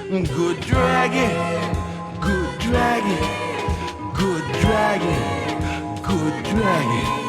Good dragging, good dragging, good dragging, good dragging.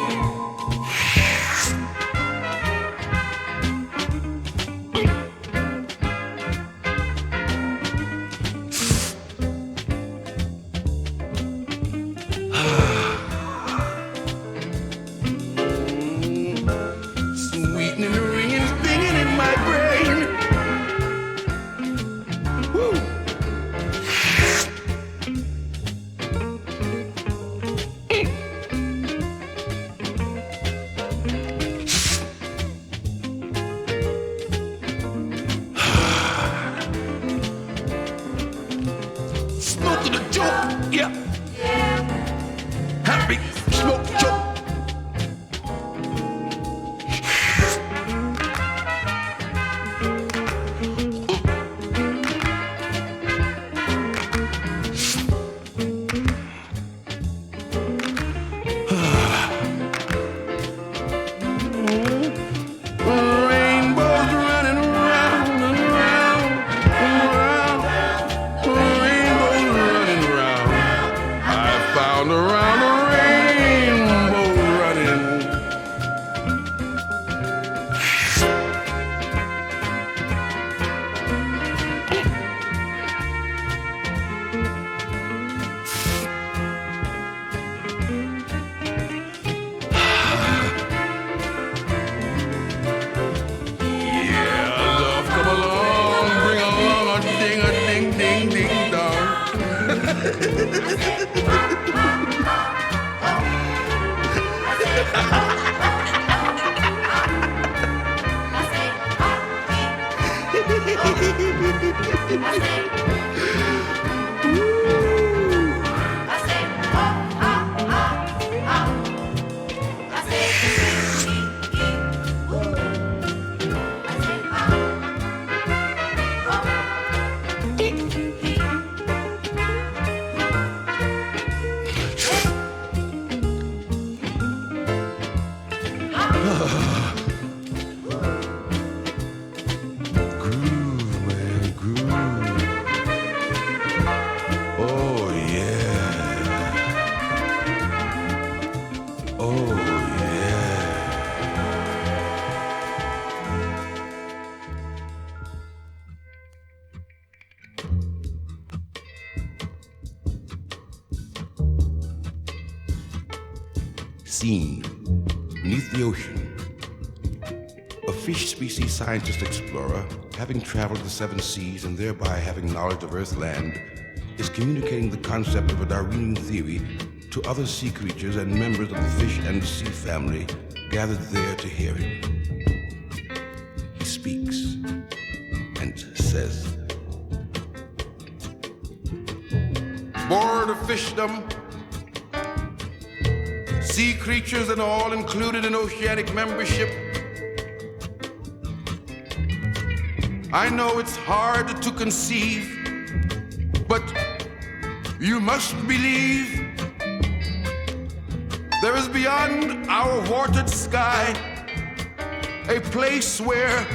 Scene beneath the ocean. A fish species scientist explorer, having traveled the 7 seas and thereby having knowledge of Earth land, is communicating the concept of a Darwinian theory to other sea creatures and members of the fish and sea family gathered there to hear him. He speaks and says, "Board of Fishdom, sea creatures and all included in oceanic membership. I know it's hard to conceive, but you must believe there is beyond our watered sky a place where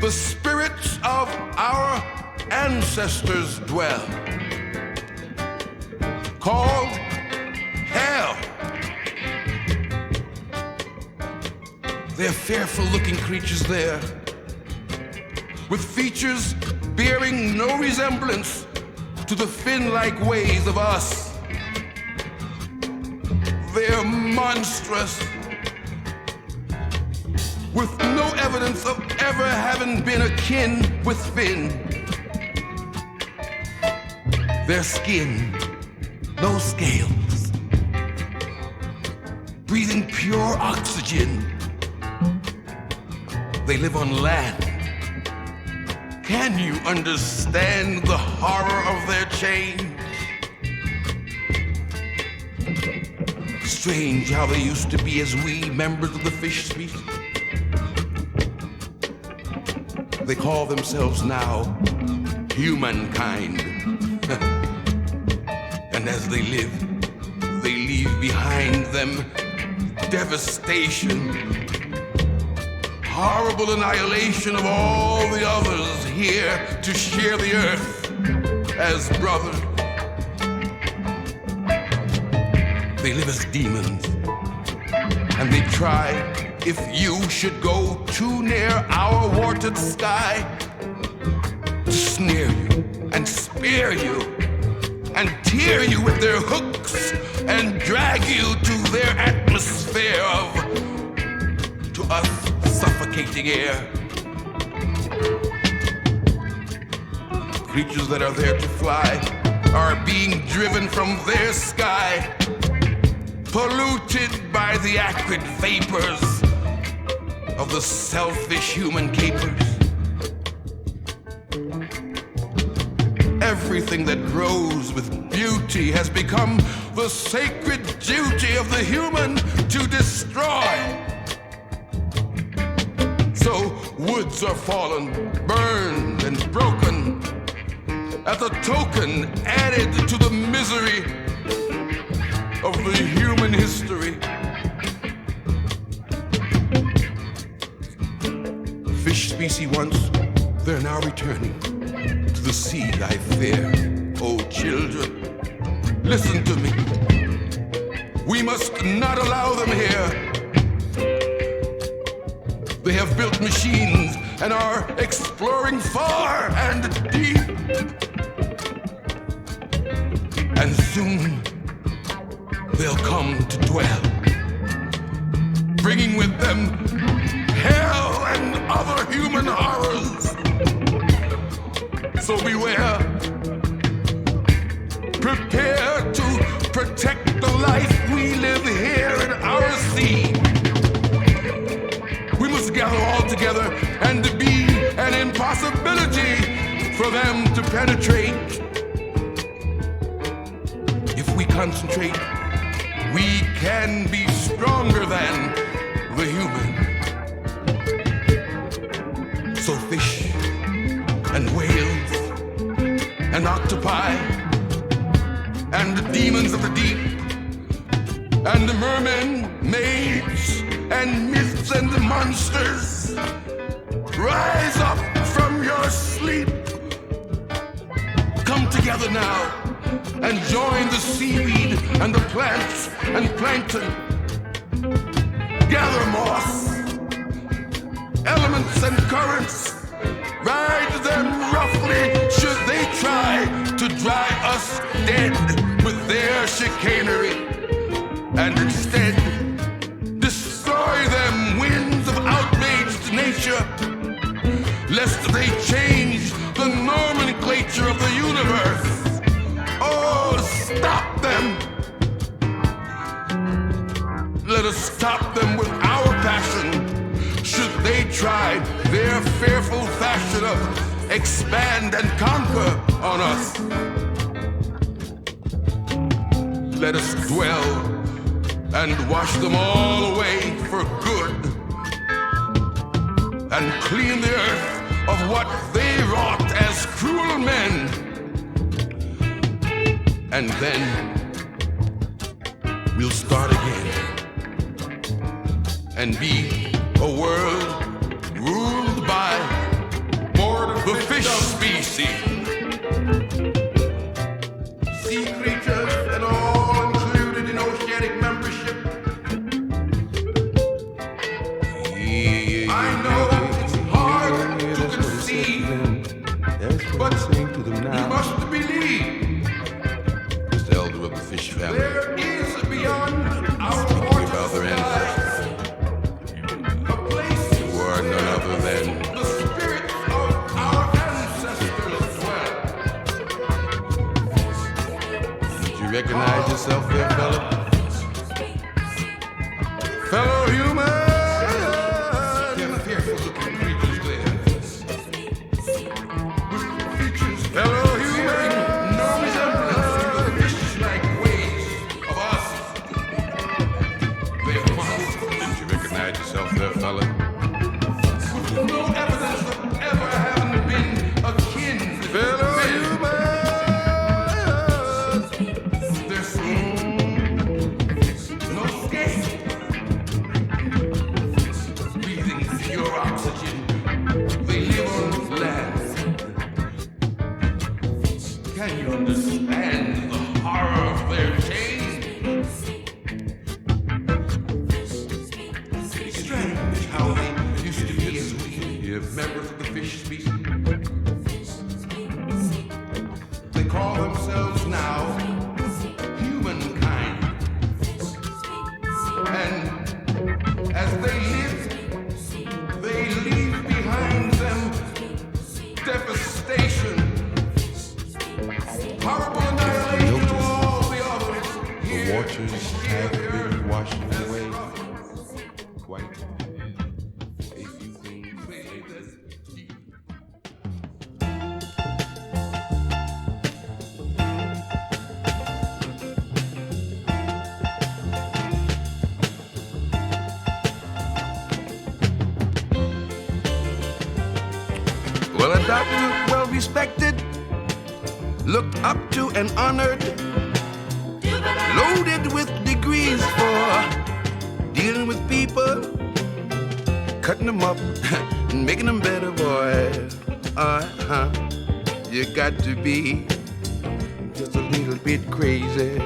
the spirits of our ancestors dwell, called hell. They're fearful-looking creatures there, with features bearing no resemblance to the fin-like ways of us. They're monstrous, with no evidence of ever having been akin with fin. Their skin, no scales, breathing pure oxygen. They live on land. Can you understand the horror of their change? Strange how they used to be as we, members of the fish species. They call themselves now humankind. And as they live, they leave behind them devastation, horrible annihilation of all the others here to share the earth as brothers. They live as demons, and they try, if you should go too near our watered sky, to snare you and spear you and tear you with their hooks and drag you to their atmosphere of, to us, suffocating air. Creatures that are there to fly are being driven from their sky, polluted by the acrid vapors of the selfish human capers. Everything that grows with beauty has become the sacred duty of the human to destroy. So woods are fallen, burned and broken, as a token added to the misery of the human history. Fish species once, they're now returning to the sea I fear. Oh children, listen to me. We must not allow them here. They have built machines and are exploring far and deep. And soon they'll come to dwell, bringing with them hell and other human horrors. So beware. Prepare to protect the life we live here in our sea. We must gather all together and be an impossibility for them to penetrate. If we concentrate, we can be stronger than the human. So fish and whales and octopi and the demons of the deep and the mermen, maids and myths and the monsters, rise up from your sleep. Come together now and join the seaweed and the plants and plankton. Gather moss, elements and currents. Ride them roughly should they try to dry us dead with their chicanery. And instead, destroy them, winds of outraged nature, lest they change the nomenclature of the universe. Oh, stop them! Let us stop them with our passion, should they try their fearful fashion of expand and conquer on us. Let us dwell and wash them all away for good, and clean the earth of what they wrought as cruel men. And then we'll start again and be a world ruled by the fish species, sea creatures and all included in oceanic membership. I know it's hard to conceive, but you must believe. Mr. Elder of the fish family, there is beyond our speaking about their ancestors, a place where none other than the spirits of our ancestors dwell. Did you recognize yourself there, fellow? Fellow human! They're fearful-looking creatures there. Features, fellow human! No resemblance to the fish-like ways of us. They're monsters. Didn't you recognize yourself there, fellow? No evidence of ever having been akin to fellow human. They're seen Can you understand the horror of their shame? It's strange how they used to be as we, members of the fish species. They call themselves now humankind. And as they leave behind them devastation, horrible annihilation of all the others. The waters have been washed away. Quite a few things later. Well, a doctor well respected, looked up to and honored, loaded with degrees for dealing with people, cutting them up and making them better, boy. You got to be just a little bit crazy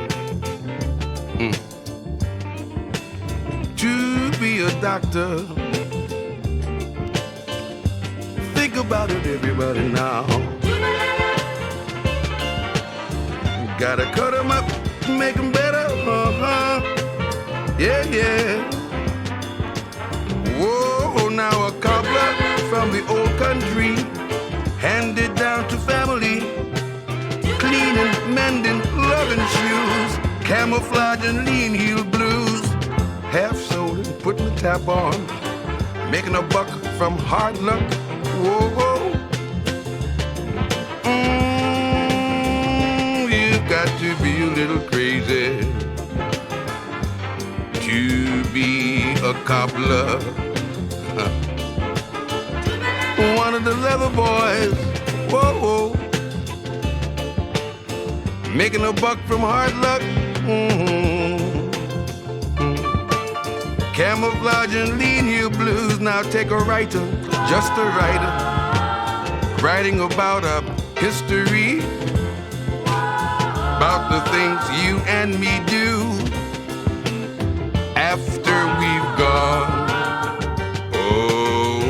to be a doctor. Think about it, everybody now. Gotta cut them up, make them better, yeah, yeah. Whoa, now a cobbler from the old country, handed down to family, cleaning, mending, loving shoes, camouflaging lean heel blues, half sold and putting the tap on, making a buck from hard luck. Whoa, whoa. You've got to be a little crazy to be a cobbler. One of the leather boys, whoa, whoa, making a buck from hard luck. Camouflaging lean heel blues. Now take a writer, just a writer, writing about a history, about the things you and me do after we've gone. Oh,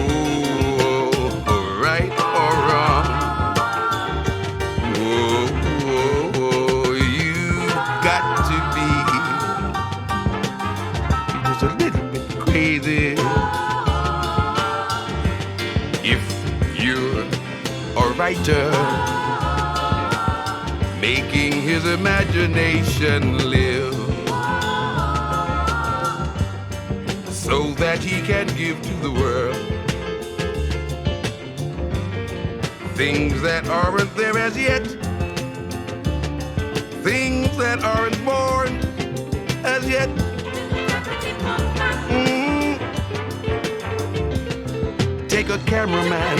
right or wrong. Oh, you got to be just a little bit crazy if you're a writer, making his imagination live so that he can give to the world things that aren't there as yet, things that aren't born as yet. Take a cameraman,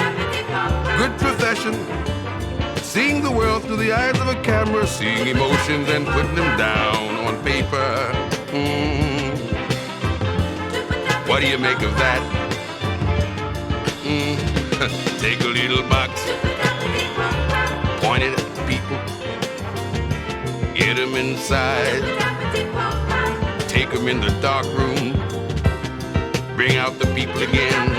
good profession, seeing the world through the eyes of a camera, seeing emotions and putting them down on paper. What do you make of that? Take a little box, point it at the people, get them inside, take them in the dark room, bring out the people again.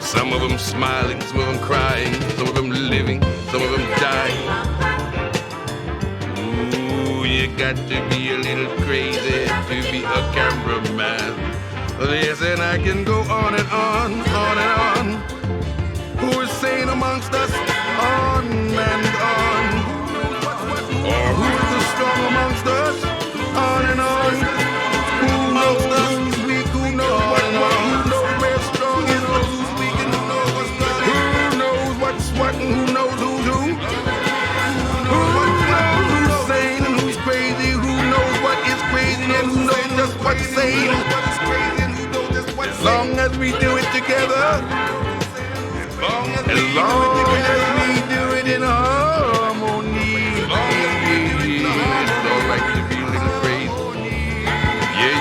Some of them smiling, some of them crying, some of them living, some of them dying. Ooh, you got to be a little crazy to be a cameraman. Yes, and I can go on and on, on and on. Who is sane amongst us? On and on. Or who is the strong amongst us? On and on. Who knows us? Who's weak? Who knows what? Who knows we're strong? Who knows who's weak? And who knows what's right? Who knows what's what? And who knows who's who? Who knows who's sane and who's crazy? Who knows what is crazy and who knows just what's sane? As long as we do it together, as long as we do it in harmony, it's all right to be a little crazy. Yeah.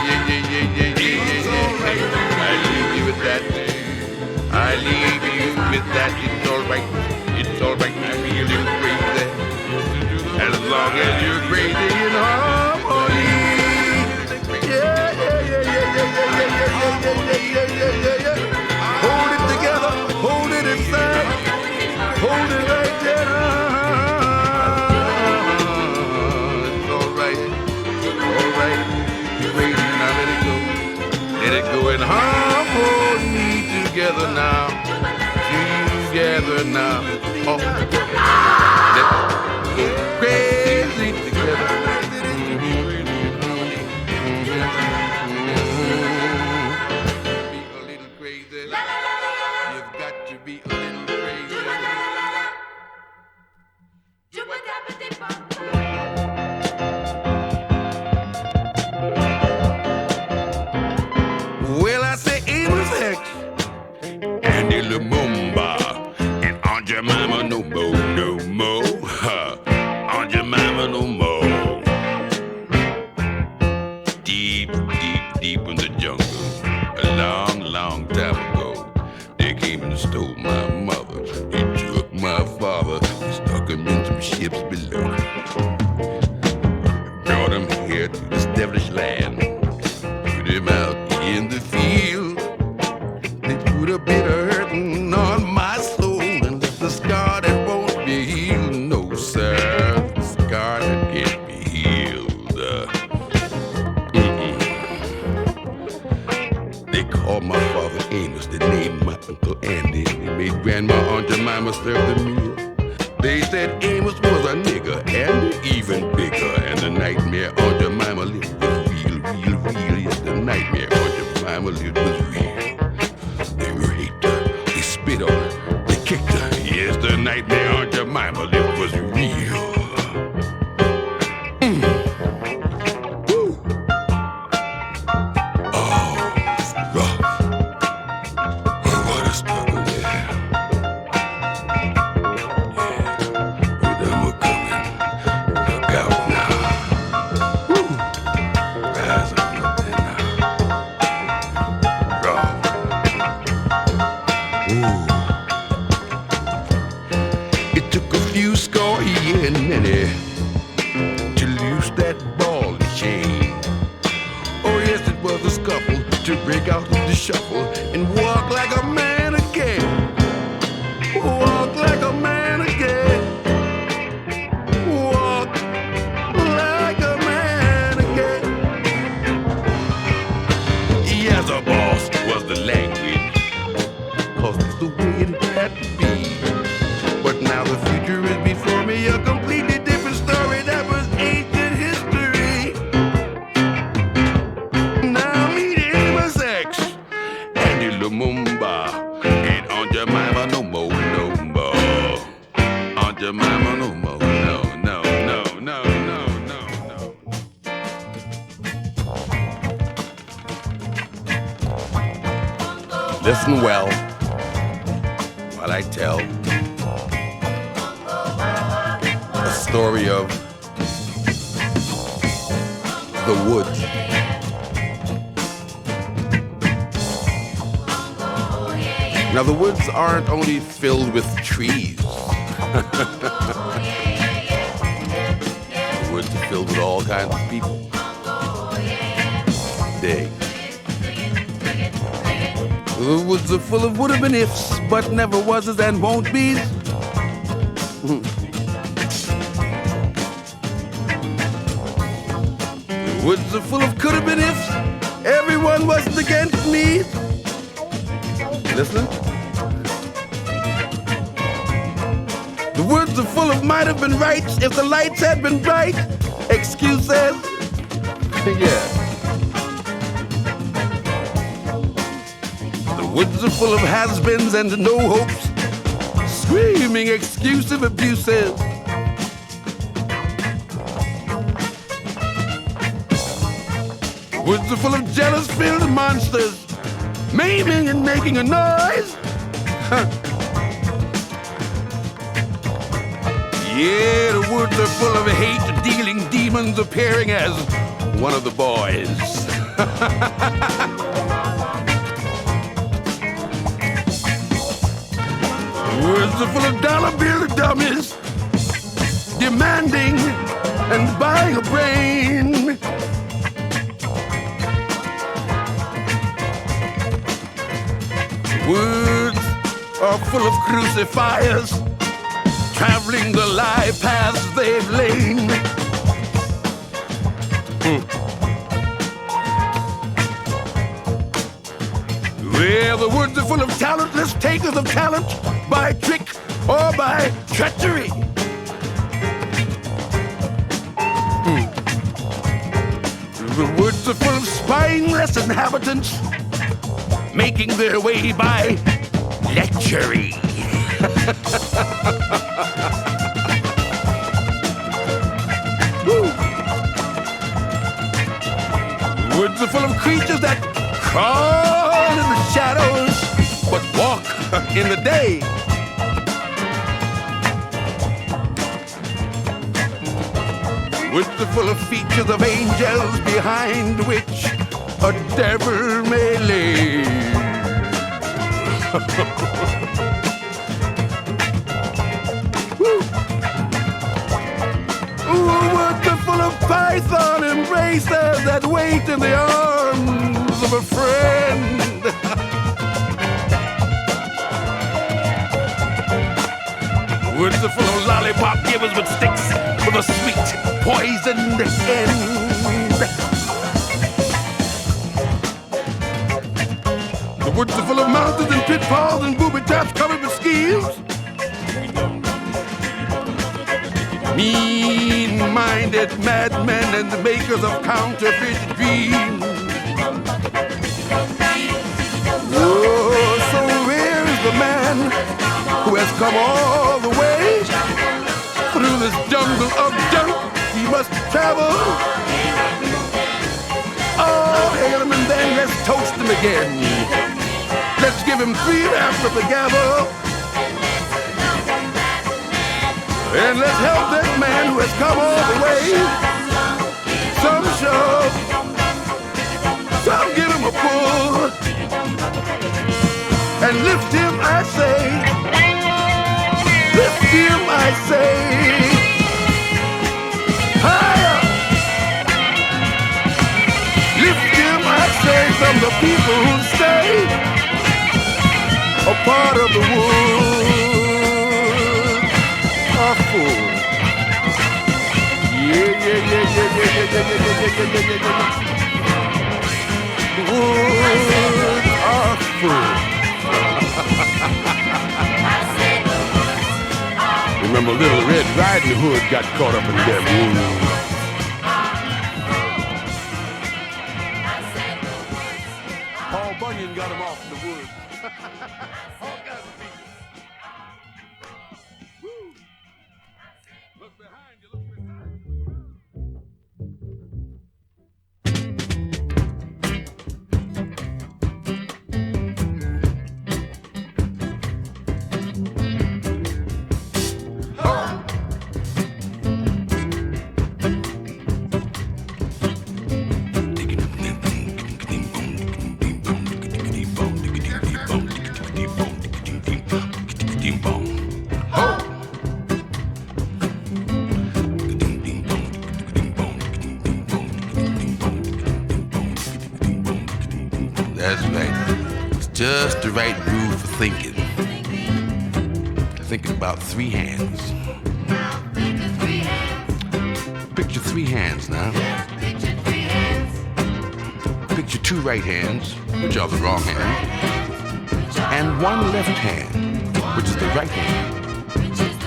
I leave you with that. I leave you with that. It's all right to be a little crazy. together now, together now, all together. Let's get crazy together. Be a little crazy. You've got to be a little crazy. Well, I say Amos X and the Lumumba and Aunt Jemima no more, no more. Aunt Jemima no more. Deep, deep, deep in the jungle, a long, long time ago, they came and stole my mother. They took my father, stuck him in some ships below. Brought him here to this devilish land. Put him out in the field. They put a bit of hurting on my soul and left the scar that won't be healed. No, sir, the scar that can't be healed. They called my father Amos. They named my Uncle Andy. They made Grandma Aunt Jemima serve the meal. They said Amos was a nigger and even bigger. And the nightmare Aunt Jemima lived was real, real, real. Yes, the nightmare Aunt Jemima lived was real. They raped her, they spit on her, they kicked her. Yes, the nightmare Aunt Jemima lived was real. Woo. Oh, it's rough. Oh, what a struggle there. Yeah, rhythm are coming. Look out now. Woo. Rise up, look there now. Rough. Ooh. It took a few score years and many to loose that ball and chain. Oh yes, it was a scuffle to break out of the shuffle and walk like a man again. Walk like a man again. Walk like a man again. Yes, a boss was the language, 'cause it's the way it had to be. But now the future is before me, a completely different story that was ancient history. Now meet Amos X and the Lumumba. Ain't Aunt Jemima no more, no more. Aunt Jemima no more, no, no, no, no, no, no, no. Listen well while I tell a story of the woods. Now, the woods aren't only filled with trees. The woods are filled with all kinds of people. Dig. The woods are full of would have been ifs, but never was's and won't be's. The woods are full of could have been ifs. Everyone wasn't against me. Listening? The woods are full of might have been rights if the lights had been bright. Excuses. Yeah. The woods are full of has-beens and no hopes, screaming exclusive abuses. The woods are full of jealous-filled monsters, maiming and making a noise. Yeah, the woods are full of hate-dealing demons appearing as one of the boys. The woods are full of dollar bill dummies, demanding and buying a brain. Woods are full of crucifiers, traveling the life paths they've lain. Well, the woods are full of talentless takers of talent by trick or by treachery. The woods are full of spineless inhabitants making their way by lechery. The woods are full of creatures that crawl in the shadows but walk in the day. Woods are full of features of angels behind which a devil may lay. Woods are full of python embraces that wait in the arms of a friend. Woods are full of lollipop givers with sticks with a sweet, poisoned end. The woods are full of mountains and pitfalls and booby traps covered with schemes. Mean-minded madmen and the makers of counterfeit dreams. Oh, so where is the man who has come all the way through this jungle of junk? He must travel. Oh, hail him and then let's toast him again. Let's give him 3 laps of the gavel. And let's help that man who has come all the way. Some shove, some give him a pull. And lift him, I say. Lift him, I say. Higher. Lift him, I say, from the people who stay a part of the wood are full. The woods are full. Remember Little Red Riding Hood got caught up in that wood. Paul Bunyan got him off in the woods. All kinds of people. Woo. Look behind you, look behind That's right. It's just the right groove for thinking. Thinking about 3 hands. Picture 3 hands now. Picture 2 right hands, which are the wrong hand, and 1 left hand, which is the right hand,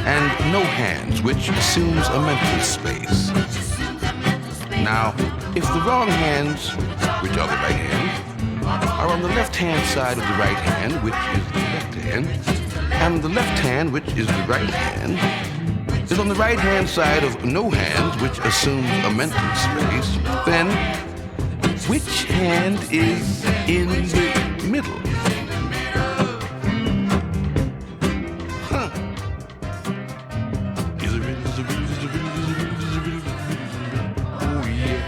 and no hands, which assumes a mental space. Now, if the wrong hands, which are the right hand, are on the left-hand side of the right hand, which is the left hand, and the left hand, which is the right hand, is on the right-hand side of no hands, which assumes a mental space, then which hand is in the middle? Huh. Oh, yeah.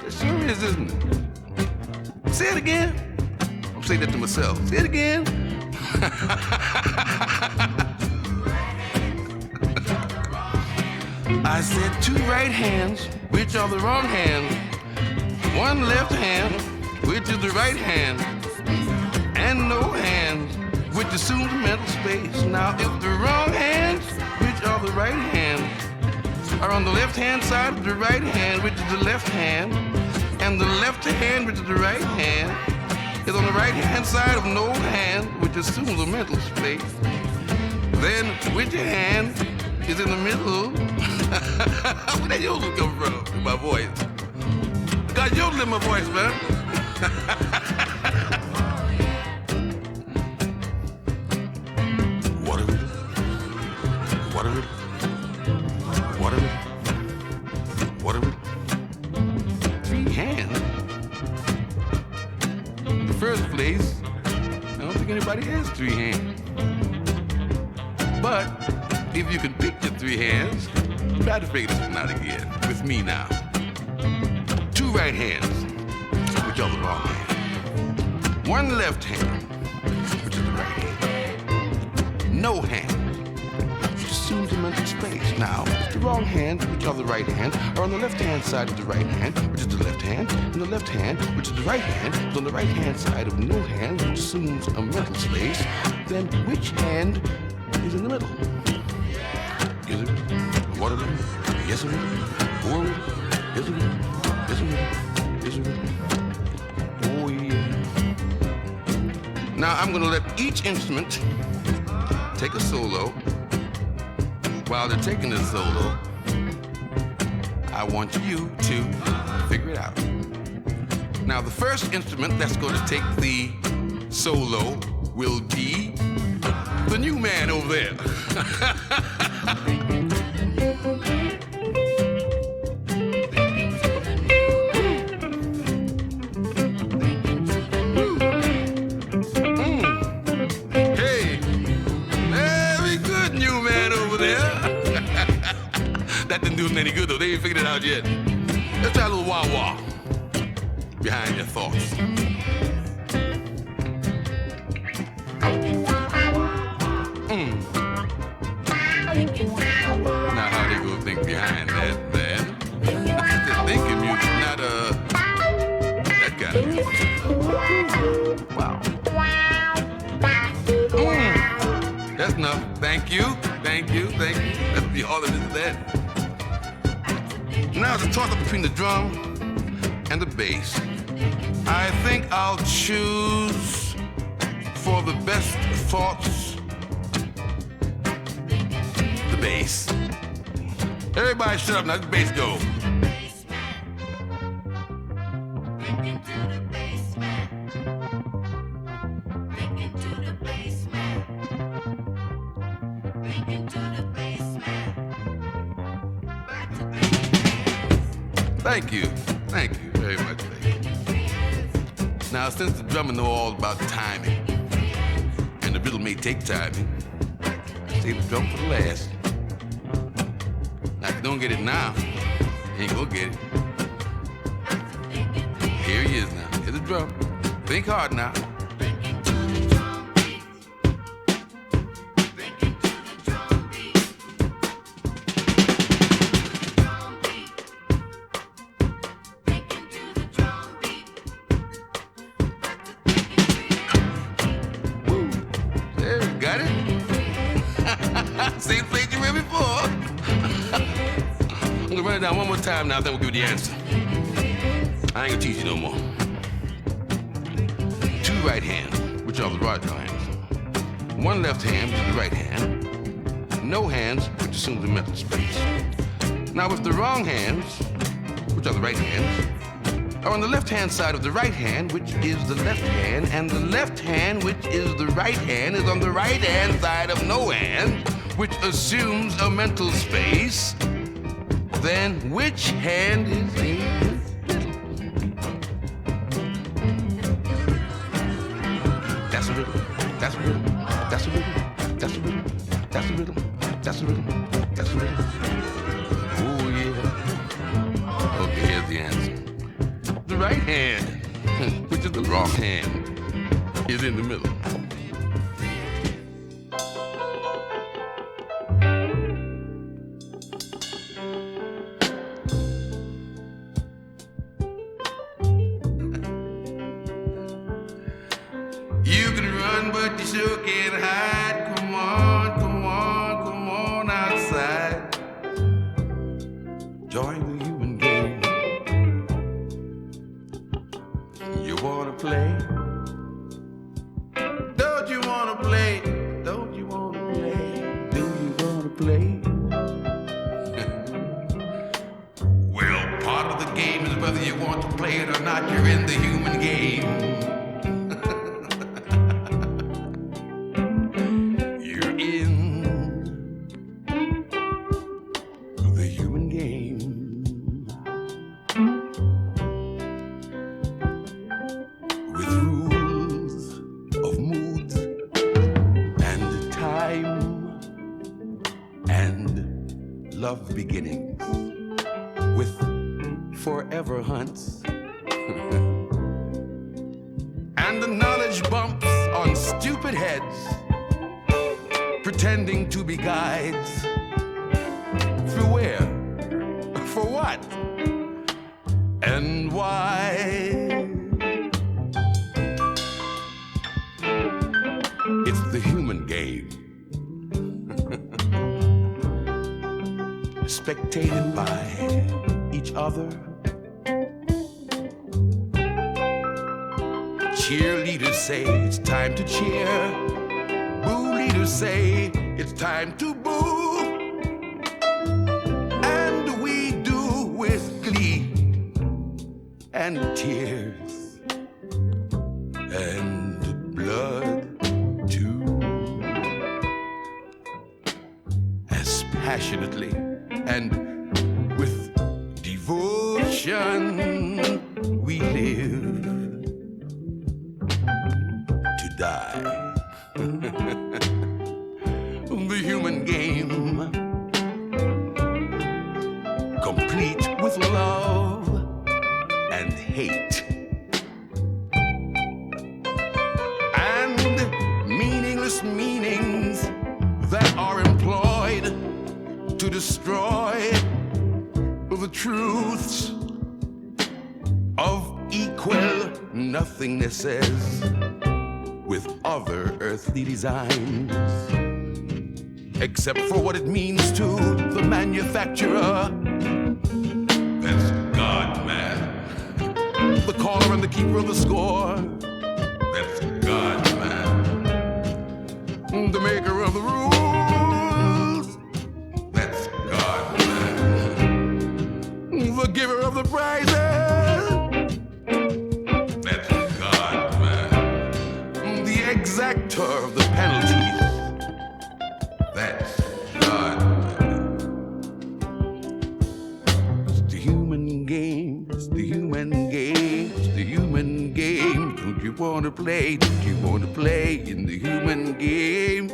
It sure is, isn't it? Say it again. I'm saying that to myself. Say it again. I said 2 right hands, which are the wrong hand, 1 left hand, which is the right hand, and no hands, which assumes mental space. Now, if the wrong hands, which are the right hand, are on the left-hand side of the right hand, which is the left hand, and the left hand, which is the right hand, is on the right-hand side of no hand, which assumes a mental space. Then which hand is in the middle? Where that yodel come from in my voice? I got yodel in my voice, man. Water riddle, water riddle, water riddle, water riddle. 3 hands. In the first place, I don't think anybody has 3 hands. But if you can picture 3 hands, try to figure this one out again with me now. 2 right hands, which are the wrong hand. 1 left hand, which is the right hand. No hand, which assumes a mental space. Now, the wrong hand, which are the right hand, are on the left-hand side of the right hand, which is the left hand, and the left hand, which is the right hand, is on the right-hand side of no hand, which assumes a mental space. Then which hand is in the middle? Is it water riddle? Yes, it is. War riddle? Yes, it is. Yes, it is. Yes, it is. Oh, yeah. Now, I'm going to let each instrument take a solo. While they're taking this solo, I want you to figure it out. Now, the first instrument that's going to take the solo will be the new man over there. Hey, very good, new man over there. That didn't do him any good though. They ain't figured it out yet. Let's try a little wah-wah behind your thoughts. Now how they go think behind that, man? Just thinking music, not that kind of music. Wow. That's enough. Thank you, thank you, thank you. That'll be all it is to that. Now it's a toss-up between the drum and the bass. I think I'll choose for the best thoughts the bass. Everybody shut up now, let the bass go. Thank you very much, baby. Now, since the drummer know all about timing, and the riddle may take timing, I save the drum for the last. Now, if you don't get it now, you ain't gonna get it. Here he is now. Here's the drum. Think hard now. Got it? Same place you were before. I'm gonna run it down one more time now, then we'll give you the answer. I ain't gonna teach you no more. 2 right hands, which are the right hands. 1 left hand, which is the right hand. No hands, which assumes a mental space. Now, if the wrong hands, which are the right hands, are on the left-hand side of the right hand, which is the left hand, and the left hand, which is the right hand, is on the right-hand side of no hand, which assumes a mental space, then which hand is in the middle? That's a riddle. That's a riddle. That's a riddle. That's a riddle. That's a riddle. That's a riddle. That's a riddle. Oh, yeah. Okay, here's the answer. The right hand, which is the wrong hand, is in the middle. You can run, but you sure can't hide. Come on, come on, come on outside. Join the human game. You wanna play? say it or not, you're in the human game. You're in the human game. With rules of moods and time and love beginnings. With forever hunts and the knowledge bumps on stupid heads, pretending to be guides. For where? For what? And why? It's the human game. Spectated by each other. Cheerleaders say it's time to cheer. Boo leaders say it's time to boo. And we do with glee and tears and blood too. As passionately and with devotion we live to die. The human game, complete with love and hate and meaningless meanings that are employed to destroy the truths of equal nothingnesses with other earthly designs, except for what it means to the manufacturer. That's God, man. The caller and the keeper of the score. That's God, man. The maker of the rules. That's God, man. The giver of the prizes. That's God, man. The exactor of the penalties. That's God, man. It's the human game. It's the human game. It's the human game. Don't you want to play? Don't you want to play in the human game?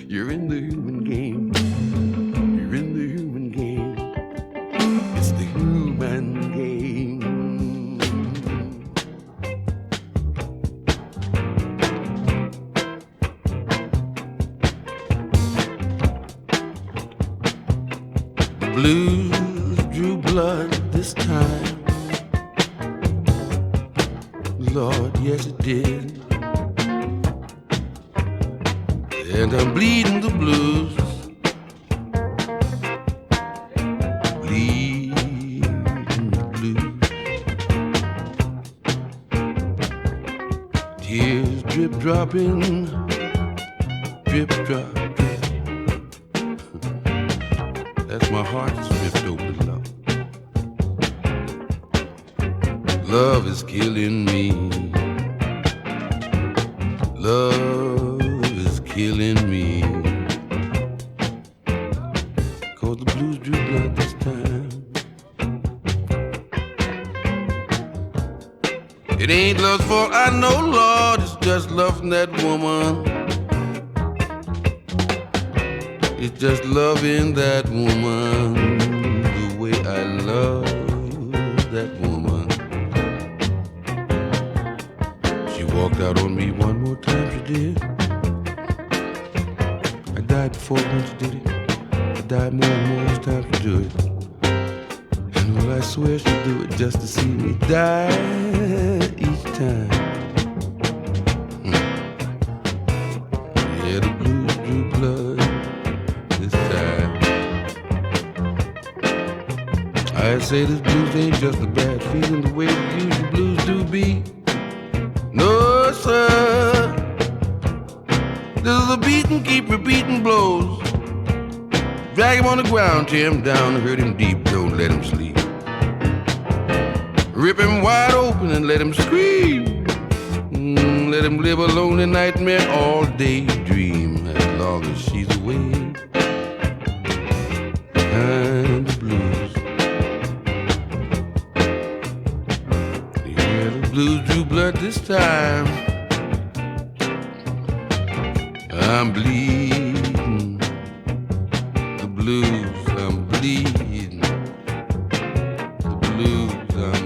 You're in the human game. You're in the human game. It's the human game. The blues drew blood this time. Lord, yes it did. And I'm bleeding the blues. Bleeding the blues. Tears drip dropping. Drip drop drip. That's my heart stripped open, love. Love is killing me. Love is killing me. 'Cause the blues drew blood this time. It ain't love's fault, I know, Lord. It's just love from that woman. It's just loving that woman the way I love that woman. She walked out on me one more time, she did. I died before when she did it. I died more and more each time she do it. And well, I swear she'd do it just to see me die each time. Yeah, the blues drew blood this time. I say this blues ain't just a bad feeling the way the usual blues do be. No, sir. This is a beating, keep repeating blows. Drag him on the ground, tear him down, hurt him deep, don't let him sleep. Rip him wide open and let him scream. Let him live a lonely nightmare all day dream as long as she's away. And the blues. Yeah, the blues drew blood this time. I'm bleeding. The blues, I'm bleeding. The blues, I'm